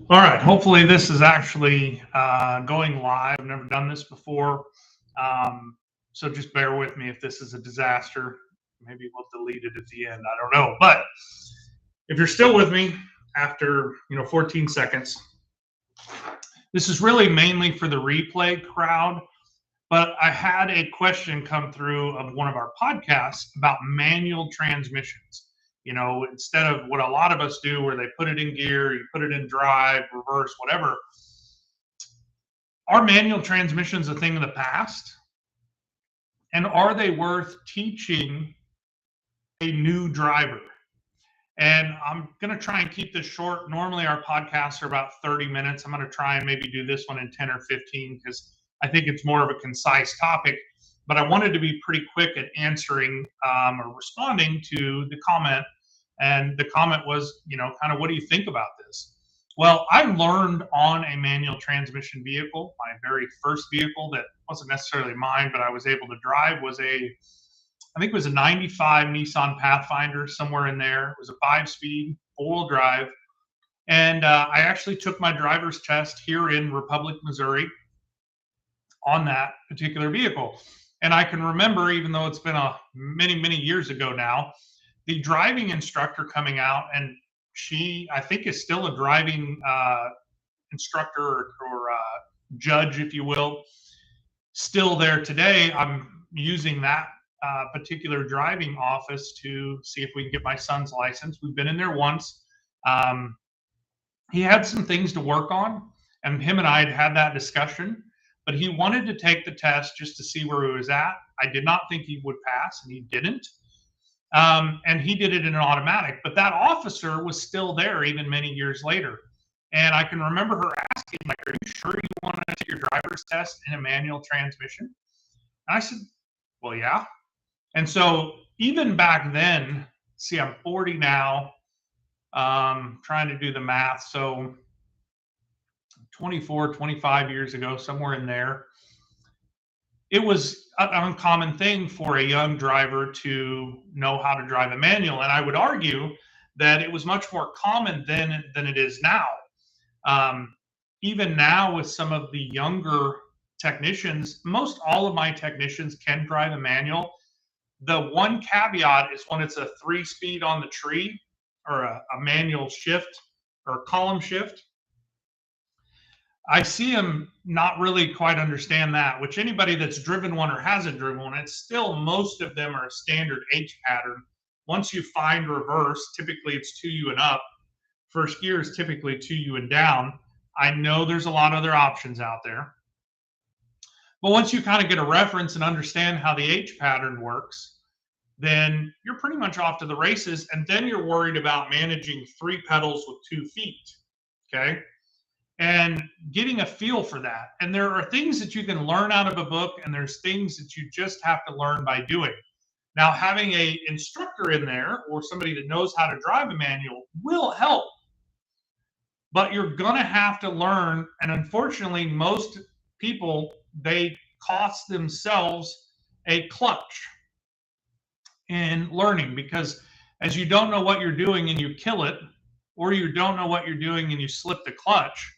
All right. Hopefully, this is actually going live. I've never done this before. So just bear with me if this is a disaster. Maybe we'll delete it at the end. I don't know. But if you're still with me after 14 seconds, this is really mainly for the replay crowd. But I had a question come through of one of our podcasts about manual transmissions. Instead of what a lot of us do, where they put it in gear, you put it in drive, reverse, whatever. Are manual transmissions a thing of the past? And are they worth teaching a new driver? And I'm going to try and keep this short. Normally, our podcasts are about 30 minutes. I'm going to try and maybe do this one in 10 or 15 because I think it's more of a concise topic. But I wanted to be pretty quick at answering or responding to the comment. And the comment was, kind of, what do you think about this? Well, I learned on a manual transmission vehicle. My very first vehicle that wasn't necessarily mine, but I was able to drive was I think it was a 95 Nissan Pathfinder, somewhere in there. It was a 5-speed, 4-wheel drive. And I actually took my driver's test here in Republic, Missouri on that particular vehicle. And I can remember, even though it's been many, many years ago now, the driving instructor coming out, and she, I think, is still a driving instructor or judge, if you will, still there today. I'm using that particular driving office to see if we can get my son's license. We've been in there once. He had some things to work on, and him and I had that discussion, but he wanted to take the test just to see where he was at. I did not think he would pass, and he didn't. And he did it in an automatic, but that officer was still there even many years later. And I can remember her asking, like, are you sure you want to take your driver's test in a manual transmission? And I said, well, yeah. And so even back then, see, I'm 40 now, trying to do the math. So 24, 25 years ago, somewhere in there, it was an uncommon thing for a young driver to know how to drive a manual. And I would argue that it was much more common then than it is now. Even now, with some of the younger technicians, most all of my technicians can drive a manual. The one caveat is when it's a 3-speed on the tree or a manual shift or column shift. I see them not really quite understand that, which anybody that's driven one or hasn't driven one, it's still, most of them are a standard H pattern. Once you find reverse, typically it's 2U and up. First gear is typically 2U and down. I know there's a lot of other options out there. But once you kind of get a reference and understand how the H pattern works, then you're pretty much off to the races. And then you're worried about managing 3 pedals with 2 feet, okay? And getting a feel for that. And there are things that you can learn out of a book, and there's things that you just have to learn by doing. Now, having an instructor in there or somebody that knows how to drive a manual will help. But you're going to have to learn. And unfortunately, most people, they cost themselves a clutch in learning, because as you don't know what you're doing and you kill it, or you don't know what you're doing and you slip the clutch,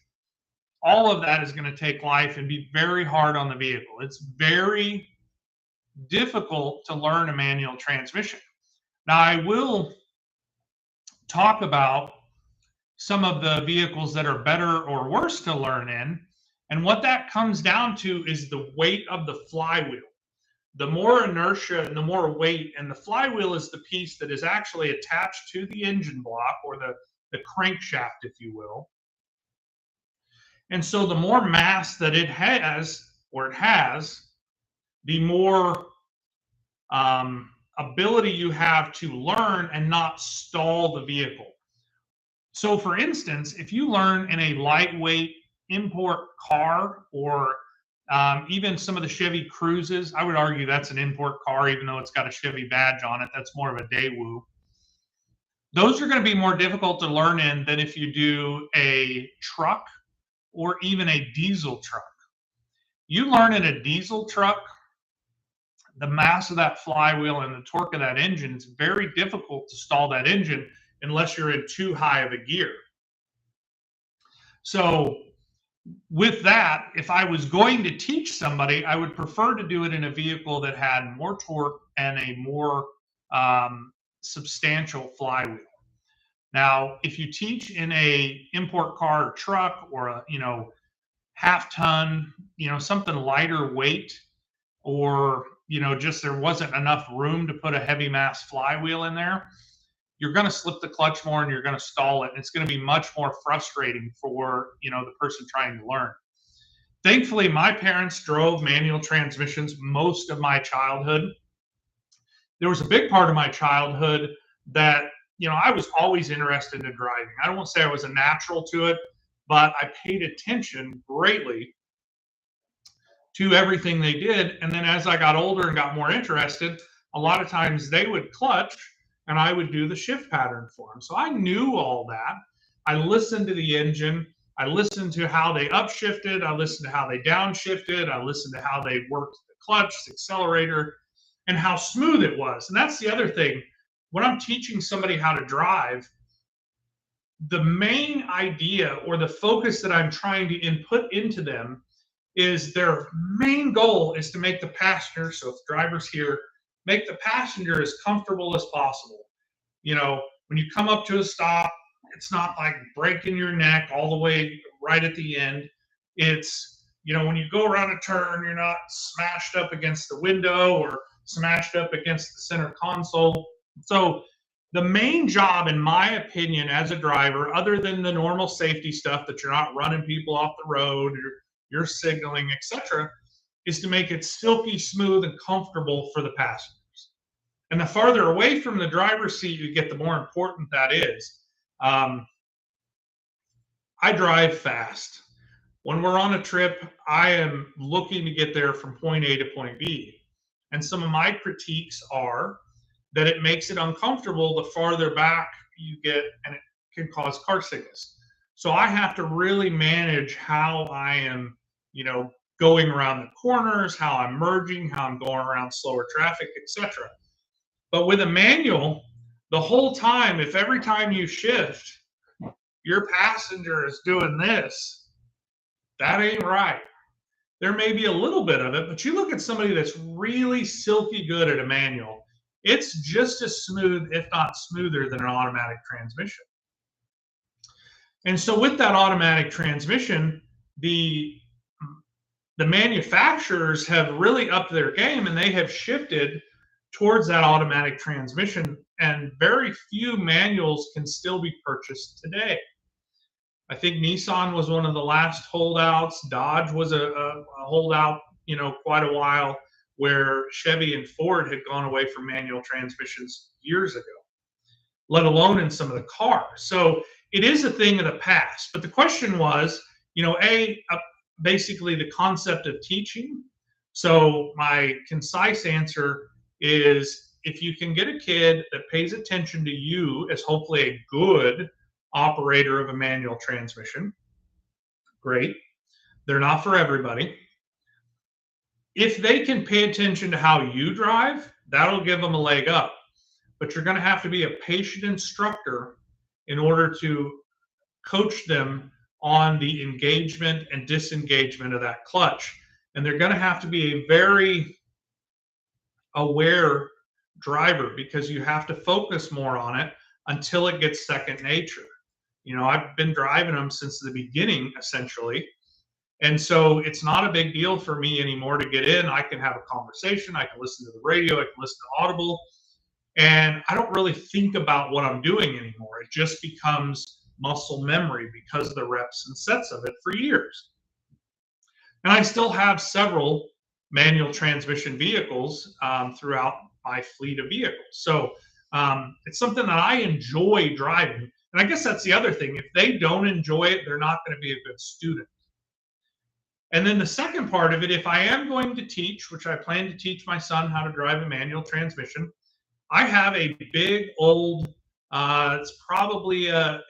all of that is going to take life and be very hard on the vehicle. It's very difficult to learn a manual transmission. Now, I will talk about some of the vehicles that are better or worse to learn in. And what that comes down to is the weight of the flywheel. The more inertia and the more weight, and the flywheel is the piece that is actually attached to the engine block, or the crankshaft, if you will. And so the more mass that it has, the more ability you have to learn and not stall the vehicle. So for instance, if you learn in a lightweight import car, or even some of the Chevy Cruzes, I would argue that's an import car, even though it's got a Chevy badge on it. That's more of a Daewoo. Those are going to be more difficult to learn in than if you do a truck or even a diesel truck. You learn in a diesel truck, the mass of that flywheel and the torque of that engine, it's very difficult to stall that engine unless you're in too high of a gear. So with that, if I was going to teach somebody, I would prefer to do it in a vehicle that had more torque and a more substantial flywheel. Now, if you teach in a import car or truck or a, half ton, something lighter weight, or, just there wasn't enough room to put a heavy mass flywheel in there, you're going to slip the clutch more and you're going to stall it. And it's going to be much more frustrating for, the person trying to learn. Thankfully, my parents drove manual transmissions most of my childhood. There was a big part of my childhood that, I was always interested in driving. I don't want to say I was a natural to it, but I paid attention greatly to everything they did. And then as I got older and got more interested, a lot of times they would clutch and I would do the shift pattern for them. So I knew all that. I listened to the engine. I listened to how they upshifted. I listened to how they downshifted. I listened to how they worked the clutch, the accelerator, and how smooth it was. And that's the other thing. When I'm teaching somebody how to drive, the main idea or the focus that I'm trying to input into them is their main goal is to make the passenger, so if the driver's here, make the passenger as comfortable as possible. When you come up to a stop, it's not like breaking your neck all the way right at the end. It's, when you go around a turn, you're not smashed up against the window or smashed up against the center console. So the main job, in my opinion, as a driver, other than the normal safety stuff that you're not running people off the road, you're signaling, etc., is to make it silky smooth and comfortable for the passengers. And the farther away from the driver's seat you get, the more important that is. I drive fast. When we're on a trip, I am looking to get there from point A to point B. And some of my critiques are that it makes it uncomfortable the farther back you get, and it can cause car sickness. So I have to really manage how I am, going around the corners, how I'm merging, how I'm going around slower traffic, etc. But with a manual, the whole time, if every time you shift, your passenger is doing this, that ain't right. There may be a little bit of it, but you look at somebody that's really silky good at a manual, it's just as smooth, if not smoother, than an automatic transmission. And so with that automatic transmission, the manufacturers have really upped their game and they have shifted towards that automatic transmission, and very few manuals can still be purchased today. I think Nissan was one of the last holdouts. Dodge was a holdout, quite a while, where Chevy and Ford had gone away from manual transmissions years ago, let alone in some of the cars. So it is a thing of the past. But the question was, basically the concept of teaching. So my concise answer is, if you can get a kid that pays attention to you as hopefully a good operator of a manual transmission, great. They're not for everybody. If they can pay attention to how you drive, that'll give them a leg up. But you're going to have to be a patient instructor in order to coach them on the engagement and disengagement of that clutch. And they're going to have to be a very aware driver, because you have to focus more on it until it gets second nature. I've been driving them since the beginning, essentially. And so it's not a big deal for me anymore to get in. I can have a conversation. I can listen to the radio. I can listen to Audible. And I don't really think about what I'm doing anymore. It just becomes muscle memory because of the reps and sets of it for years. And I still have several manual transmission vehicles throughout my fleet of vehicles. So it's something that I enjoy driving. And I guess that's the other thing. If they don't enjoy it, they're not going to be a good student. And then the second part of it, if I am going to teach, which I plan to teach my son how to drive a manual transmission, I have a big old, it's probably what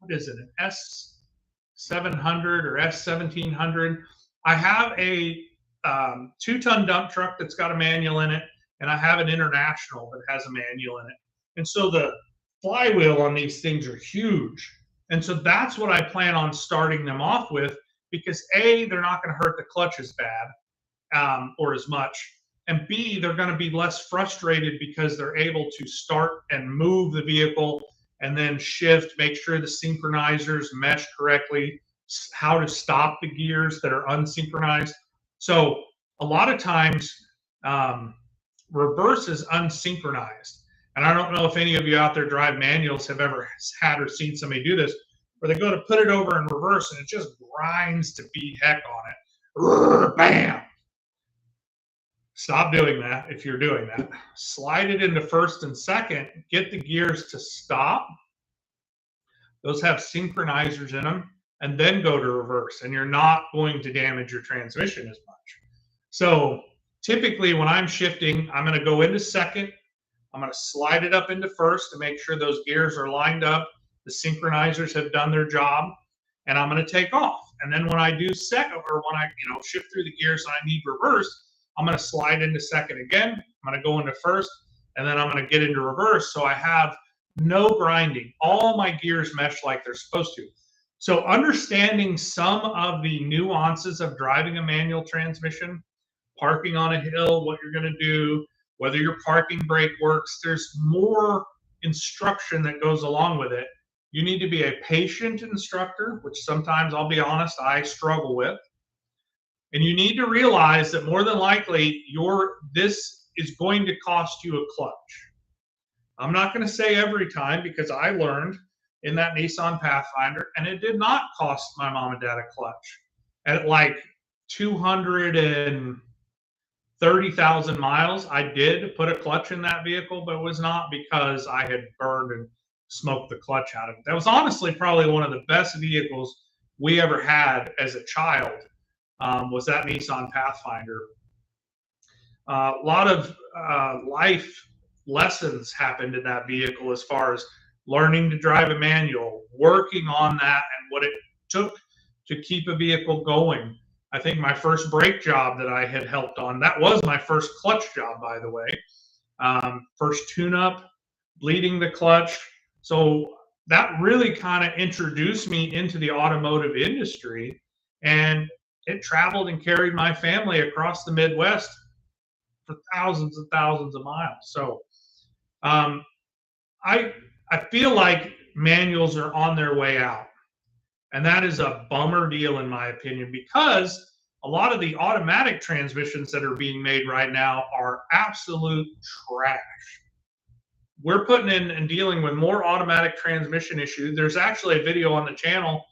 is it, an S700 or S1700. I have a 2-ton dump truck that's got a manual in it, and I have an International that has a manual in it. And so the flywheel on these things are huge. And so that's what I plan on starting them off with, because A, they're not going to hurt the clutch as bad or as much. And B, they're going to be less frustrated because they're able to start and move the vehicle and then shift, make sure the synchronizers mesh correctly, how to stop the gears that are unsynchronized. So a lot of times, reverse is unsynchronized. And I don't know if any of you out there drive manuals have ever had or seen somebody do this, where they go to put it over in reverse and it just grinds to beat heck on it. Bam! Stop doing that if you're doing that. Slide it into first and second, get the gears to stop. Those have synchronizers in them, and then go to reverse, and you're not going to damage your transmission as much. So typically when I'm shifting, I'm going to go into second. I'm going to slide it up into first to make sure those gears are lined up. The synchronizers have done their job, and I'm going to take off. And then when I do second, or when I shift through the gears and I need reverse, I'm going to slide into second again. I'm going to go into first, and then I'm going to get into reverse. So I have no grinding. All my gears mesh like they're supposed to. So understanding some of the nuances of driving a manual transmission, parking on a hill, what you're going to do, whether your parking brake works, there's more instruction that goes along with it. You need to be a patient instructor, which sometimes, I'll be honest, I struggle with. And you need to realize that more than likely, this is going to cost you a clutch. I'm not going to say every time, because I learned in that Nissan Pathfinder, and it did not cost my mom and dad a clutch. At like 230,000 miles, I did put a clutch in that vehicle, but it was not because I had burned and smoked the clutch out of it. That was honestly probably one of the best vehicles we ever had as a child, was that Nissan Pathfinder. A lot of life lessons happened in that vehicle, as far as learning to drive a manual, working on that, and what it took to keep a vehicle going. I think my first brake job that I had helped on, that was my first clutch job, by the way. First tune-up, bleeding the clutch. So that really kind of introduced me into the automotive industry, and it traveled and carried my family across the Midwest for thousands and thousands of miles. So I feel like manuals are on their way out. And that is a bummer deal, in my opinion, because a lot of the automatic transmissions that are being made right now are absolute trash. We're putting in and dealing with more automatic transmission issues. There's actually a video on the channel,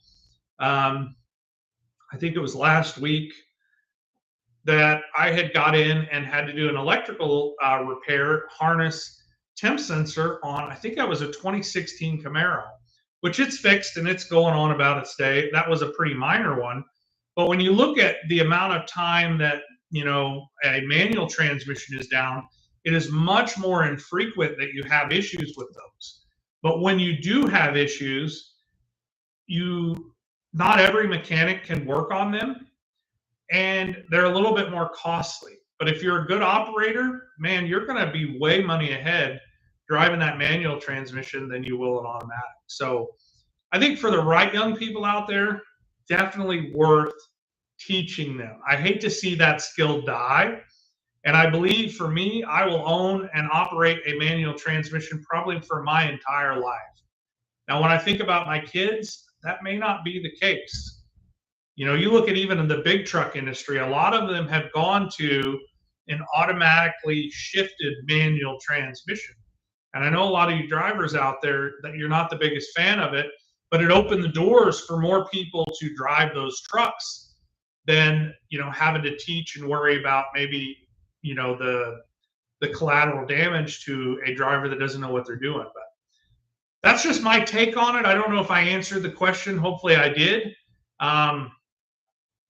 I think it was last week, that I had got in and had to do an electrical repair, harness temp sensor on, I think that was a 2016 Camaro, which it's fixed and it's going on about its day. That was a pretty minor one. But when you look at the amount of time that, a manual transmission is down, it is much more infrequent that you have issues with those. But when you do have issues, not every mechanic can work on them, and they're a little bit more costly. But if you're a good operator, man, you're going to be way money ahead driving that manual transmission than you will an automatic. So I think for the right young people out there, definitely worth teaching them. I hate to see that skill die. And I believe for me, I will own and operate a manual transmission probably for my entire life. Now, when I think about my kids, that may not be the case. You look at even in the big truck industry, a lot of them have gone to an automatically shifted manual transmission. And I know a lot of you drivers out there that you're not the biggest fan of it, but it opened the doors for more people to drive those trucks than, having to teach and worry about maybe, the collateral damage to a driver that doesn't know what they're doing. But that's just my take on it. I don't know if I answered the question. Hopefully I did.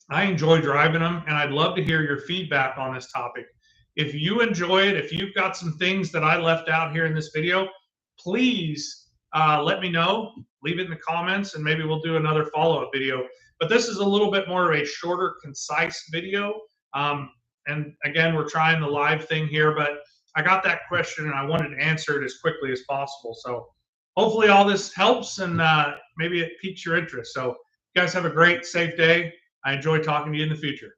I enjoy driving them, and I'd love to hear your feedback on this topic. If you enjoy it, if you've got some things that I left out here in this video, please let me know. Leave it in the comments, and maybe we'll do another follow-up video. But this is a little bit more of a shorter, concise video. And again, we're trying the live thing here, but I got that question, and I wanted to answer it as quickly as possible. So hopefully all this helps, and maybe it piques your interest. So you guys have a great, safe day. I enjoy talking to you in the future.